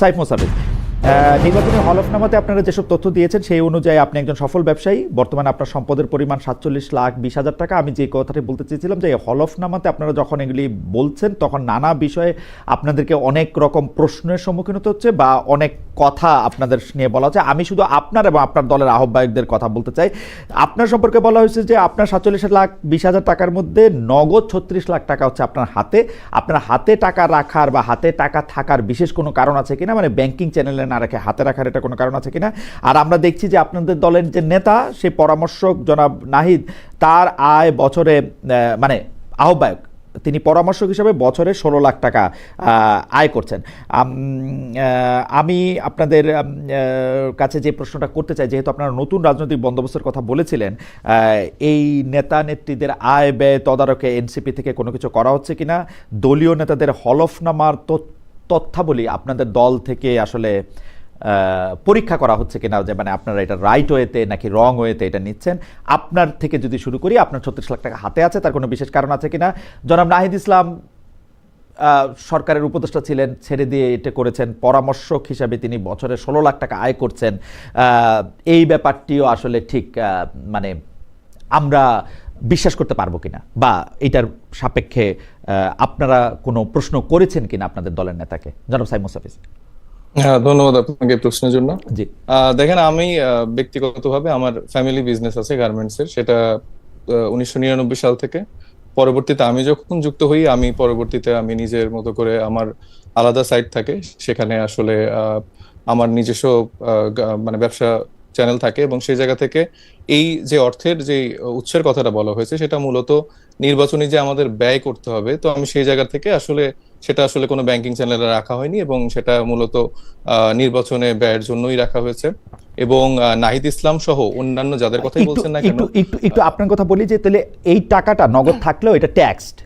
সাইফ মোসাফিজ, নির্বাচনী হলফনামাতে আপনারা যেসব তথ্য দিয়েছেন সেই অনুযায়ী আপনি একজন সফল ব্যবসায়ী। বর্তমানে আপনার সম্পদের পরিমাণ 47,20,000 টাকা। আমি যে কথাটি বলতে চেয়েছিলাম যে হলফনামাতে আপনারা যখন এগুলি বলছেন তখন নানা বিষয়ে আপনাদেরকে অনেক রকম প্রশ্নের সম্মুখীন হতে হচ্ছে বা অনেক কথা আপনাদের নিয়ে বলা হচ্ছে। আমি শুধু আপনার এবং আপনার দলের আহ্বায়কদের কথা বলতে চাই। আপনার সম্পর্কে বলা হয়েছে যে আপনার 47,20,000 টাকার মধ্যে নগদ 36 লাখ টাকা হচ্ছে আপনার হাতে। আপনার হাতে টাকা রাখার বা হাতে টাকা থাকার বিশেষ কোনো কারণ আছে কিনা, মানে ব্যাংকিং চ্যানেলে না রেখে হাতে রাখার এটা কোনো কারণ আছে কিনা? আর আমরা দেখছি যে আপনাদের দলের যে নেতা, সেই পরামর্শক জনাব নাহিদ, তার আয় বছরে মানে আহ্বায়ক, তিনি পরামর্শক হিসাবে বছরে 16 লাখ টাকা আয় করছেন। আমি আপনাদের কাছে যে প্রশ্নটা করতে চাই, যেহেতু আপনারা নতুন রাজনৈতিক বন্দোবস্তের কথা বলেছিলেন, এই নেতা নেত্রীদের আয় ব্যয় তদারকে এনসিপি থেকে কোনো কিছু করা হচ্ছে কিনা, দলীয় নেতাদের হলফনামার তথ্যাবলী আপনাদের দল থেকে আসলে পরীক্ষা করা হচ্ছে কিনা, যে মানে আপনারা এটা রাইট ওয়েতে নাকি রং ওয়েতে এটা নিচ্ছেন। আপনার থেকে যদি শুরু করি, আপনার 36 লাখ টাকা হাতে আছে, তার কোনো বিশেষ কারণ আছে কিনা? জনাব নাহিদ ইসলাম সরকারের উপদেষ্টা ছিলেন, ছেড়ে দিয়ে এটা করেছেন, পরামর্শক হিসাবে তিনি বছরে 16 লাখ টাকা আয় করছেন। এই ব্যাপারটিও আসলে ঠিক মানে আমরা বিশ্বাস করতে পারবো কিনা, বা এটার সাপেক্ষে আপনারা কোনো প্রশ্ন করেছেন কিনা আপনাদের দলের নেতাকে? জনাব সাইফ মোসাফিজ। হ্যাঁ, ধন্যবাদ আপনাকে প্রশ্নের জন্য। জি, দেখেন, আমি ব্যক্তিগতভাবে আমার ফ্যামিলি বিজনেস আছে গার্মেন্টস এর, সেটা 1999 সাল থেকে। পরবর্তীতে আমি যখন যুক্ত হই, আমি পরবর্তীতে আমি নিজের মতো করে আমার আলাদা সাইট থাকে, সেখানে আসলে আমার নিজস্ব মানে ব্যবসা চ্যানেল থাকে, এবং সেই জায়গা থেকে এই যে অর্থের যে উৎসের কথাটা বলা হয়েছে, সেটা মূলত নির্বাচনী যে আমাদের ব্যয় করতে হবে, তো আমি সেই জায়গা থেকে আসলে সেটা আসলে কোনো ব্যাংকিং চ্যানেলে রাখা হয়নি, এবং সেটা মূলত নির্বাচনে ব্যয়ের জন্যই রাখা হয়েছে। এবং নাহিদ ইসলাম সহ অন্যান্য যাদের কথাই বলছেন না কেন, একটু আপনার কথা বলি যে তাহলে এই টাকাটা নগদ থাকলেও এটা ট্যাক্সড,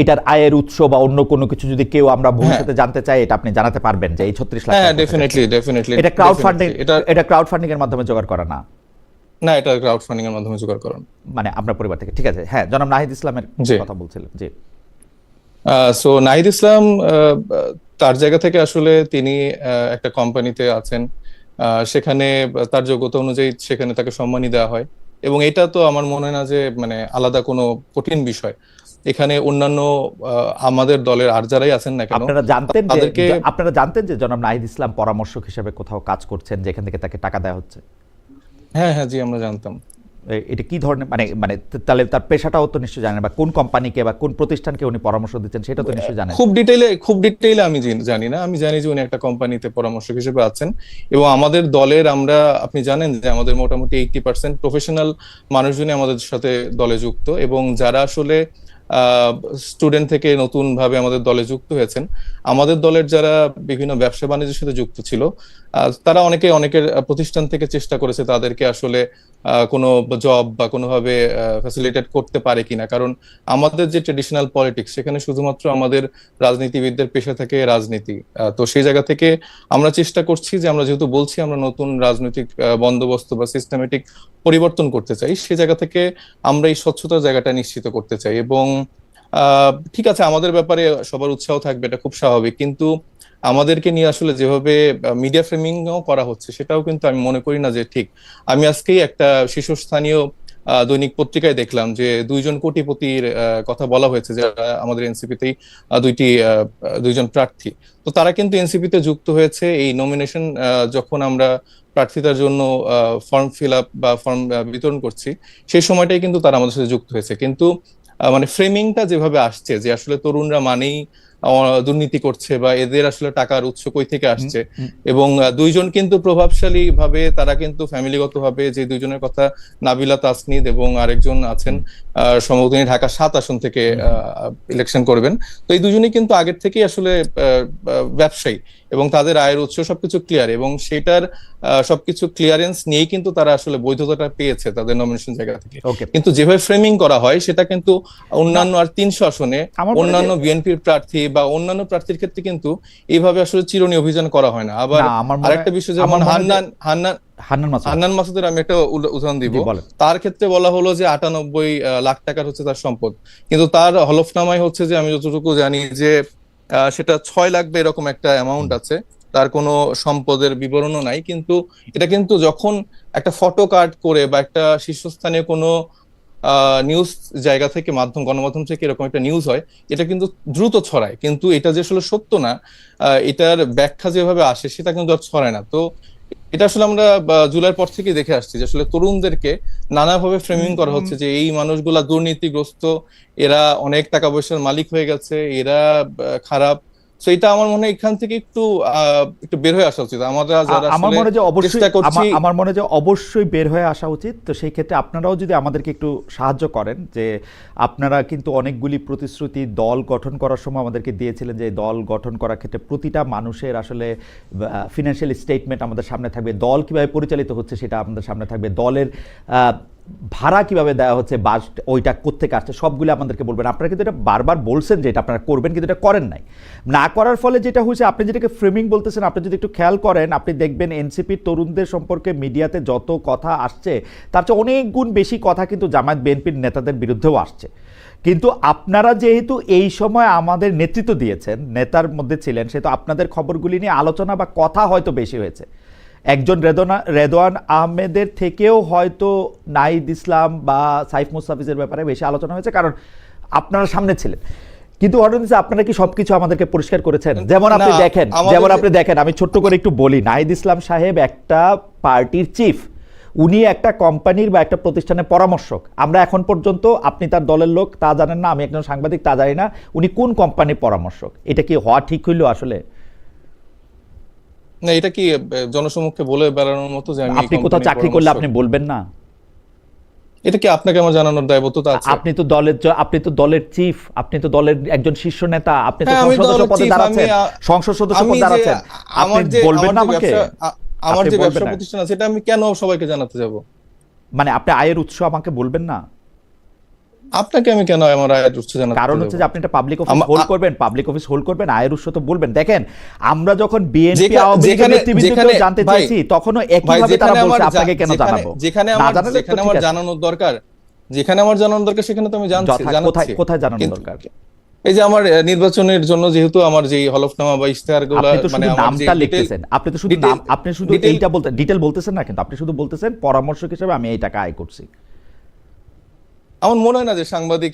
এটার আয়ের উৎস বা অন্য কোনো কিছু যদি কেউ আমরা ভবিষ্যতে জানতে চাই, এটা আপনি জানাতে পারবেন যে এই 36 লাখ? হ্যাঁ, ডেফিনেটলি এটা ক্রাউড ফান্ডিং এর মাধ্যমে জোগাড় করা না? না, এটা ক্রাউড ফান্ডিং এর মাধ্যমে জোগাড় করেন, মানে আপনার পরিবার থেকে। ঠিক আছে, হ্যাঁ, জনাব নাহিদ ইসলামের কথা বলছিলেন। জি, সো নাহিদ ইসলাম তার জায়গা থেকে আসলে তিনি একটা কোম্পানিতে আছেন, সেখানে তার যোগ্যতা অনুযায়ী সেখানে তাকে সম্মানী দেওয়া হয়, এবং এটা তো আমার মনে হয় না যে মানে আলাদা কোনো কঠিন বিষয়। এখানে অন্যান্য আমাদের দলের আর যারাই আছেন না কেন, আপনারা জানতেন যে জনাব নাহিদ ইসলাম পরামর্শক হিসেবে কোথাও কাজ করছেন, যেখান থেকে তাকে টাকা দেওয়া হচ্ছে? হ্যাঁ হ্যাঁ, জি, আমরা জানতাম। এটা কি ধরনের, মানে মানে তাহলে তার পেশাটাও তো নিশ্চয়ই জানেন, বা কোন কোম্পানিকে বা কোন প্রতিষ্ঠানকে উনি পরামর্শ দিচ্ছেন সেটা তো নিশ্চয়ই জানেন। খুব ডিটেইলে আমি জানি না। আমি জানি যে উনি একটা কোম্পানিতে পরামর্শক হিসেবে আছেন, এবং আমাদের দলের আপনি জানেন যে আমাদের মোটামুটি 80% প্রফেশনাল মানুষজনই আমাদের সাথে দলে যুক্ত, এবং যারা আসলে স্টুডেন্ট থেকে নতুন ভাবে আমাদের দলে যুক্ত হয়েছেন, আমাদের দলের যারা বিভিন্ন ব্যবসা বাণিজ্যের সাথে যুক্ত ছিল, তারা অনেকের প্রতিষ্ঠান থেকে চেষ্টা করেছে তাদেরকে আসলে কোনো জব বা কোনোভাবে ফ্যাসিলিটেট করতে পারে কিনা, কারণ আমাদের যে ট্রেডিশনাল পলিটিক্স, সেখানে শুধুমাত্র আমাদের রাজনীতিবিদদের পেশা থাকে রাজনীতি। তো সেই জায়গা থেকে আমরা চেষ্টা করছি যে আমরা যেহেতু বলছি আমরা নতুন রাজনৈতিক বন্দোবস্ত বা সিস্টেমেটিক পরিবর্তন করতে চাই, সে জায়গা থেকে আমরা এই স্বচ্ছতার জায়গাটা নিশ্চিত করতে চাই। এবং ঠিক আছে, আমাদের ব্যাপারে সবার উৎসাহ থাকবে, এটা খুব স্বাভাবিক, কিন্তু আমাদেরকে নিয়ে আসলে যেভাবে মিডিয়া ফ্রেমিংও করা হচ্ছে, সেটাও কিন্তু আমি মনে করি না যে ঠিক। আমি আজকেই একটা শীর্ষস্থানীয় দৈনিক পত্রিকায় দেখলাম যে 2 জন কোটিপতির কথা বলা হয়েছে, যারা আমাদের এনসিপিতেই দুইজন প্রার্থী। তো তারা কিন্তু এনসিপিতে যুক্ত হয়েছে এই নমিনেশন, যখন আমরা প্রার্থিতার জন্য ফর্ম ফিল আপ বা ফর্ম বিতরণ করছি, সেই সময়টাই কিন্তু তারা আমাদের সাথে যুক্ত হয়েছে। কিন্তু মানে ফ্রেমিংটা যেভাবে আসছে যে আসলে তরুণরা মানেই দুর্নীতি করছে, বা এদের আসলে টাকার উৎস কই থেকে আসছে, এবং 2 জন কিন্তু প্রভাবশালী ভাবে, তারা কিন্তু ফ্যামিলিগত ভাবে, যে 2 জনের কথা নাবিলা তাসনিদ এবং আরেকজন আছেন সম্ভবত ঢাকা 7 আসন থেকে ইলেকশন করবেন। তো এই 2জনই কিন্তু আগের থেকেই আসলে ব্যবসায়ী, এবং তাদের আয়ের উৎস সবকিছু ক্লিয়ার, এবং সেটার সবকিছু ক্লিয়ারেন্স নিয়েই কিন্তু তারা আসলে বৈধতাটা পেয়েছে তাদের নমিনেশন জায়গা থেকে। কিন্তু যেভাবে ফ্রেমিং করা হয়, সেটা কিন্তু অন্যান্য আর 300 আসনে অন্যান্য বিএনপির প্রার্থী বা অন্যান্য প্রার্থীর ক্ষেত্রে কিন্তু এইভাবে আসলে চিরুনি অভিযান করা হয় না। আবার আরেকটা বিষয়, যেমন হান্নান মাসুদের আমি একটা উদাহরণ দিব। তার ক্ষেত্রে বলা হলো যে 98 লাখ টাকার হচ্ছে তার সম্পদ, কিন্তু তার হলফনামায় হচ্ছে যে, আমি যতটুকু জানি, যে সেটা 6 লাখ বা এরকম একটা অ্যামাউন্ট আছে। তার কোনো সম্পদের বিবরণও নাই, কিন্তু এটা কিন্তু যখন একটা ফটো কার্ড করে বা একটা শীর্ষস্থানীয় কোনো নিউজ জায়গা থেকে গণমাধ্যম থেকে এরকম একটা নিউজ হয়, এটা কিন্তু দ্রুত ছড়ায়, কিন্তু এটা যে আসলে সত্য না, এটার ব্যাখ্যা যেভাবে আসে সেটা কিন্তু আর ছড়ায় না। তো এটা আসলে আমরা জুলাইয়ের পর থেকে দেখে আসছি যে আসলে তরুণদেরকে নানাভাবে ফ্রেমিং করা হচ্ছে যে এই মানুষগুলা দুর্নীতিগ্রস্ত, এরা অনেক টাকা পয়সার মালিক হয়ে গেছে, এরা খারাপ। তো এটা আমার মনে হয় এখান থেকে একটু বের হয়ে আসা উচিত আমরা যারা আমার আসলে মনে হয় যে অবশ্যই চেষ্টা করছি। আমার মনে হয় যে অবশ্যই বের হয়ে আসা উচিত। তো সেই ক্ষেত্রে আপনারাও যদি আমাদেরকে একটু সাহায্য করেন, যে আপনারা কিন্তু অনেকগুলি প্রতিশ্রুতি দল গঠন করার সময় আমাদেরকে দিয়েছিলেন, যে দল গঠন করার ক্ষেত্রে প্রতিটা মানুষের আসলে ফিনান্সিয়াল স্টেটমেন্ট আমাদের সামনে থাকবে, দল কিভাবে পরিচালিত হচ্ছে সেটা আমাদের সামনে থাকবে, দলের ভাড়া কিভাবে দেওয়া হচ্ছে, বাস ওইটা কোত্থেকে আসছে সবগুলো আমাদেরকে বলবেন। আপনারা কিন্তু এটা বারবার বলছেন যে এটা আপনারা করবেন, কিন্তু এটা করেন নাই। না করার ফলে যেটা হয়েছে, আপনি যেটাকে ফ্রেমিং বলতেছেন, আপনি যদি একটু খেয়াল করেন, আপনি দেখবেন এনসিপির তরুণদের সম্পর্কে মিডিয়াতে যত কথা আসছে তার চেয়ে অনেক গুণ বেশি কথা কিন্তু জামায়াত বিএনপির নেতাদের বিরুদ্ধেও আসছে। কিন্তু আপনারা যেহেতু এই সময় আমাদের নেতৃত্ব দিয়েছেন, নেতার মধ্যে ছিলেন, সেহেতু আপনাদের খবরগুলি নিয়ে আলোচনা বা কথা হয়তো বেশি হয়েছে। একজন রেদওয়ান আহমেদের থেকেও হয়তো নাহিদ ইসলাম বা সাইফ মুস্তাফিজের ব্যাপারে বেশি আলোচনা হয়েছে, কারণ আপনারা সামনে ছিলেন। কিন্তু আপনারা কি সবকিছু আমাদেরকে পরিষ্কার করেছেন? যেমন আপনি দেখেন, আমি ছোট্ট করে একটু বলি, নাহিদ ইসলাম সাহেব একটা পার্টির চিফ, উনি একটা কোম্পানির বা একটা প্রতিষ্ঠানের পরামর্শক। আমরা এখন পর্যন্ত, আপনি তার দলের লোক তা জানেন না, আমি একজন সাংবাদিক তা জানি না, উনি কোন কোম্পানির পরামর্শক। এটা কি হওয়া ঠিক হইল আসলে? না, এটা কি জনসমক্ষে বলে বেড়ানোর মতো যে আমি এই আপনি কোথাও কোম্পানির চাকরি করলে পরামর্শক? আপনি বলবেন না? এটা কি আপনাকে আমার জানানোর দায়বদ্ধতা আছে? আপনি তো দলের চিফ, আপনি তো দলের একজন শীর্ষ নেতা, আপনি তো হ্যাঁ, আমি সংসদ সদস্য দলের পদে চিফ। দাঁড়াচ্ছেন, সংসদ সদস্য আমি পদে যে দাঁড়াচ্ছেন, আপনি বলবেন না আমাকে? আমার আপনি যে বলবেন ব্যবসা না? প্রতিষ্ঠান আছে, এটা আমি কেন সবাইকে জানাতে যাব? মানে আপনি আয়ের উৎস আমাকে বলবেন না? আপনাকে আমি কেন আমার আয়ের উৎস জানাতে কারণ যাব? হচ্ছে যে আপনি একটা পাবলিক অফিস হোল্ড করবেন, আয়ের উৎস তো বলবেন। দেখেন, আমরা যখন বিএনপি আওয়ামী লীগের নেতৃবৃন্দকে জানতে চেয়েছি, তখনও একইভাবে তারা বলছে, আপনাকে কেন জানাবো? যেখানে না জানালে তো আমার ঠিক আছে। জানানোর দরকার, সেখানে তো আমি জানাচ্ছি। কোথায় জানানো দরকার? এই যে আমার নির্বাচনের জন্য যেহেতু আমার যে হলফনামা বা ইশতেহারগুলো, আপনি তো মানে শুধু আমার যে নামটা লিখতেছেন, আপনি শুধু ডিটেইল এইটা ডিটেল বলতেছেন না, কিন্তু আপনি শুধু বলতেছেন পরামর্শক হিসেবে আমি এই টাকা আয় করছি। আমার মনে হয় না যে সাংবাদিক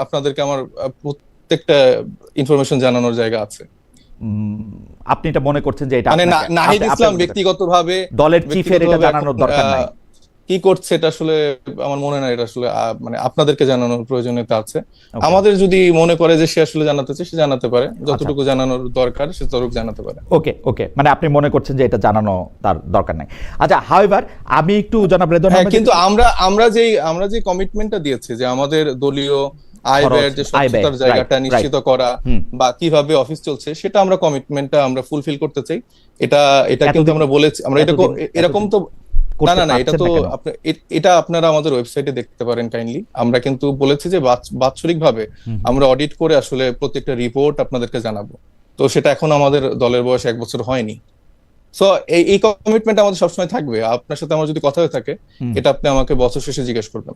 আপনাদেরকে আমার প্রত্যেকটা ইনফরমেশন জানানোর জায়গা আছে। আপনি এটা মনে করছেন যে এটা মানে নাহিদ ইসলাম ব্যক্তিগতভাবে দলের চিফের এটা জানানোর দরকার নাই? কি করছে এটা আসলে আমার মনে হয় এটা আসলে মানে আপনাদেরকে জানানোর প্রয়োজনীয়তা আছে। Okay. আমাদের যদি মনে করে যে সে আসলে জানাতে চায়, সে জানাতে পারে, যতটুকু আচ্ছা। জানানোর দরকার সে ততটুকু জানাতে পারে। ওকে, মানে আপনি মনে করছেন যে এটা জানানো তার দরকার নাই। আচ্ছা, হাউএভার আমি একটু জনাব রেদওয়ান হ্যাঁ, আহমেদ, কিন্তু আমরা যে কমিটমেন্টটা দিয়েছি যে আমাদের দলীয় আয় ব্যয়ের যে স্বচ্ছতার জায়গাটা নিশ্চিত করা বা কিভাবে অফিস চলছে, সেটা আমরা কমিটমেন্টটা আমরা ফুলফিল করতে চাই। এটা কিন্তু আমরা বলেছি, আমরা এটা এরকম তো না, এটা তো এটা আপনারা আমাদের ওয়েবসাইটে দেখতে পারেন কাইন্ডলি। আমরা কিন্তু বলেছি যে বাৎসরিকভাবে আমরা অডিট করে আসলে প্রত্যেকটা রিপোর্ট আপনাদেরকে জানাবো। তো সেটা এখন আমাদের দলের বয়স 1 বছর হয়নি। সো এই কমিটমেন্ট আমাদের সবসময় থাকবে। আপনার সাথে আমার যদি কথা হয়ে থাকে, এটা আপনি আমাকে বছর শেষে জিজ্ঞেস করবেন।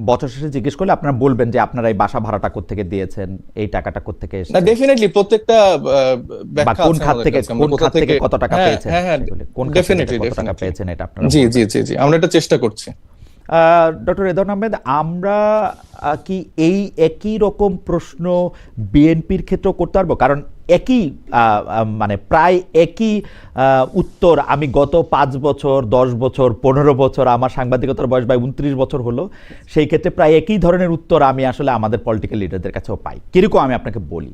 বছর শেষে জিজ্ঞেস করলে আপনারা বলবেন যে আপনারা এই বাসা ভাড়াটা কোত্থেকে দিয়েছেন, এই টাকাটা কোত্থেকে এসেছে, না ডেফিনেটলি প্রত্যেকটা ব্যাখ্যা কোন আছে খাত আমাদের থেকে কাছে, আমরা কোথা থেকে কত টাকা পেয়েছেন, হ্যাঁ, কোন খাত থেকে কত টাকা পেয়েছেন, এটা আপনারা জি, আমরা এটা চেষ্টা করছি। ডক্টর রেদওয়ান আহমেদ, আমরা কি এই একই রকম প্রশ্ন বিএনপির ক্ষেত্রেও করতে পারবো? কারণ একই মানে প্রায় একই উত্তর আমি গত 5 বছর, 10 বছর, 15 বছর, আমার সাংবাদিকতার বয়স প্রায় 29 বছর হলো, সেই ক্ষেত্রে প্রায় একই ধরনের উত্তর আমি আসলে আমাদের পলিটিক্যাল লিডারদের কাছেও পাই। কিরকম আমি আপনাকে বলি,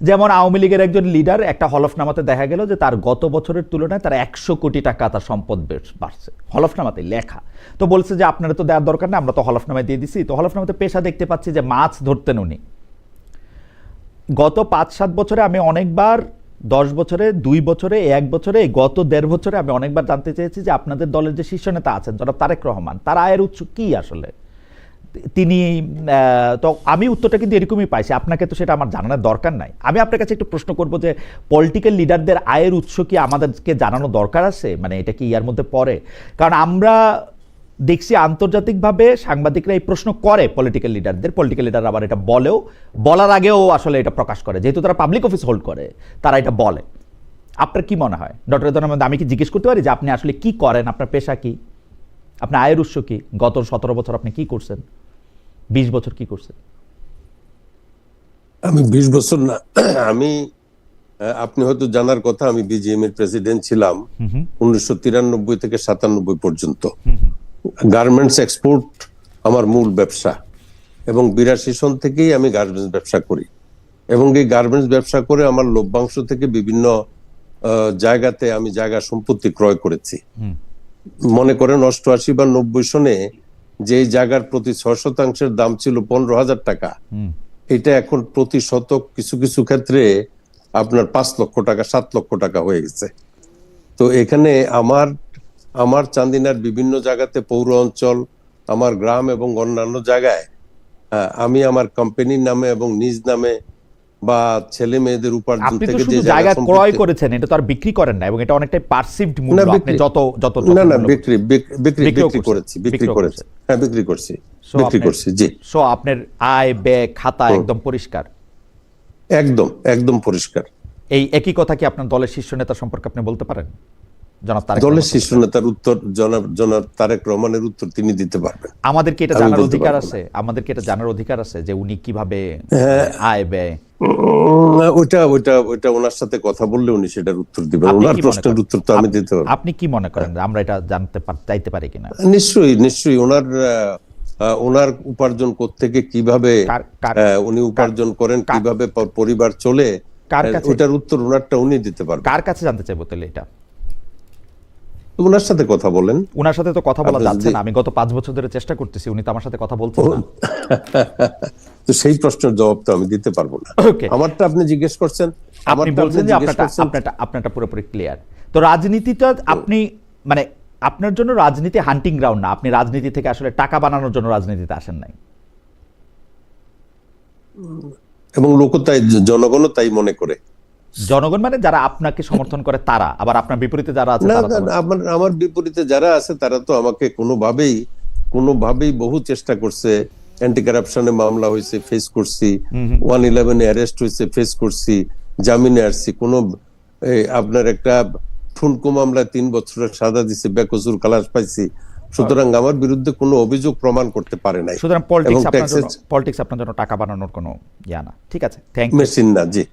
যেমন আওয়ামী লীগের একজন লিডার একটা হলফনামাতে দেখা গেল যে তার গত বছরের তুলনায় তার 100 কোটি টাকা তার সম্পদ বাড়ছে, হলফনামাতে লেখা। তো বলছে যে আপনারা তো দেওয়ার দরকার নেই, আমরা তো হলফনামায় দিয়ে দিছি। তো হলফনামাতে পেশা দেখতে পাচ্ছি যে মাছ ধরতেন উনি। গত 5-7 বছরে আমি অনেকবার, 10 বছরে, 2 বছরে, 1 বছরে, গত 1.5 বছরে আমি অনেকবার জানতে চেয়েছি যে আপনাদের দলের যে শীর্ষ নেতা আছেন জনাব তারেক রহমান, তার আয়ের উৎস কি আসলে। তিনি তো আমি উত্তরটা কিন্তু এরকমই পাইছি, আপনাকে তো সেটা আমার জানানোর দরকার নাই। আমি আপনার কাছে একটু প্রশ্ন করব যে পলিটিক্যাল লিডারদের আয়ের উৎস কি আমাদেরকে জানানো দরকার আছে? মানে এটা কি ইয়ার মধ্যে পড়ে? কারণ আমরা দেখছি আন্তর্জাতিকভাবে সাংবাদিকরা এই প্রশ্ন করে পলিটিক্যাল লিডারদের, পলিটিক্যাল লিডার আবার এটা বলেও, বলার আগেও আসলে এটা প্রকাশ করে, যেহেতু তারা পাবলিক অফিস হোল্ড করে তারা এটা বলে। আপনার কি মনে হয় ডক্টর রেদওয়ান আহমেদ, আমি কি জিজ্ঞেস করতে পারি যে আপনি আসলে কি করেন, আপনার পেশা কি, আপনার আয়ের উৎস কি, গত 17 বছর আপনি কি করছেন, 20 বছর কি করছেন? আমি 20 বছর না, আমি আপনি হয়তো জানার কথা, আমি বিজিএম এর প্রেসিডেন্ট ছিলাম 1993 থেকে 97 পর্যন্ত। গার্মেন্টস এক্সপোর্ট আমার মূল ব্যবসা, এবং 82 সন থেকেই আমি গার্মেন্টস ব্যবসা করি, এবং এই গার্মেন্টস ব্যবসা করে আমার লভ্যাংশ থেকে বিভিন্ন জায়গাতে আমি জায়গা সম্পত্তি ক্রয় করেছি। মনে করেন 88 বা 90 সনে যে জায়গার প্রতি 6% দাম ছিল 15,000 টাকা, এটা এখন প্রতি শতক কিছু কিছু ক্ষেত্রে আপনার 5 লক্ষ টাকা, 7 লক্ষ টাকা হয়ে গেছে। তো এখানে আমার চান্দিনার বিভিন্ন জায়গাতে, পৌর অঞ্চল, আমার গ্রাম এবং অন্যান্য জায়গায় আমি আমার কোম্পানির নামে এবং নিজ নামে বা ছেলে মেয়েদের উপার্জন আপনি তো থেকে যে শুধু জায়গা ক্রয় করেছেন, এটা তো আর বিক্রি করেন না, এবং এটা অনেকটাই পারসিভড মূল্য। আপনি যত যত না না বিক্রি করেছি, হ্যাঁ বিক্রি করছি জি। সো আপনার আয় ব্যয় খাতা একদম পরিষ্কার? একদম পরিষ্কার। এই একই কথা কি আপনার দলের শীর্ষ নেতা সম্পর্কে আপনি বলতে পারেন? জনাব তারেক দলের শীর্ষ নেতার উত্তর জনাব তারেক রহমানের উত্তর তিনি দিতে পারবেন। আমাদের কি এটা জানার অধিকার আছে? আমাদের কি এটা জানার অধিকার আছে যে উনি কিভাবে আয় ব্যয়? ওটা ওনার সাথে কথা বললে উনি সেটার উত্তর দিবেন। ওনার প্রশ্নের উত্তর তো আমি দিতে পারবো। আপনি কি মনে করেন আমরা এটা চাইতে পারি কিনা? নিশ্চয়ই ওনার উপার্জন কোত্থেকে, কিভাবে উনি উপার্জন করেন, কিভাবে পরিবার চলে, ওটার উত্তর ওনারটা উনি দিতে পারবেন। কার কাছে জানতে চাইবো তাহলে এটা? ওনার সাথে কথা বলেন। ওনার সাথে তো কথা বলা যাচ্ছে না, আমি গত 5 বছর ধরে চেষ্টা করতেছি, উনি তো আমার সাথে কথা বলছেন না। তো সেই প্রশ্নের জবাব তো আমি দিতে পারবো না। আমারটা আপনি জিজ্ঞেস করছেন, আপনি বলছেন যে আপনারটা পুরোপুরি ক্লিয়ার। তো রাজনীতিটা আপনি মানে আপনার জন্য রাজনীতি হান্টিং গ্রাউন্ড না, আপনি রাজনীতি থেকে আসলে টাকা বানানোর জন্য রাজনীতিতে আসেন নাই, এবং লোক তাই, জনগণও তাই মনে করে। জনগণ মানে যারা আপনাকে সমর্থন করে তারা, আবার আপনার বিপরীতে যারা আছে আমার বিপরীতে যারা আছে তারা তো আমাকে কোনোভাবেই বহু চেষ্টা করছে। অ্যান্টি কারাপশনে মামলা হয়েছে, ফেস করছি, 111 অ্যারেস্ট হয়েছে, ফেস করছি, জামিনে আসছি। আপনার একটা ঠুনকো মামলায় 3 বছরের সাজা দিছে, বেকসুর খালাস পাইছি। সুতরাং আমার বিরুদ্ধে কোনো অভিযোগ প্রমাণ করতে পারে নাই। সুতরাং পলিটিক্স আপনার জন্য টাকা বানানোর কোনো ইয়া না। ঠিক আছে, থ্যাংক ইউ। মেশিন না জি।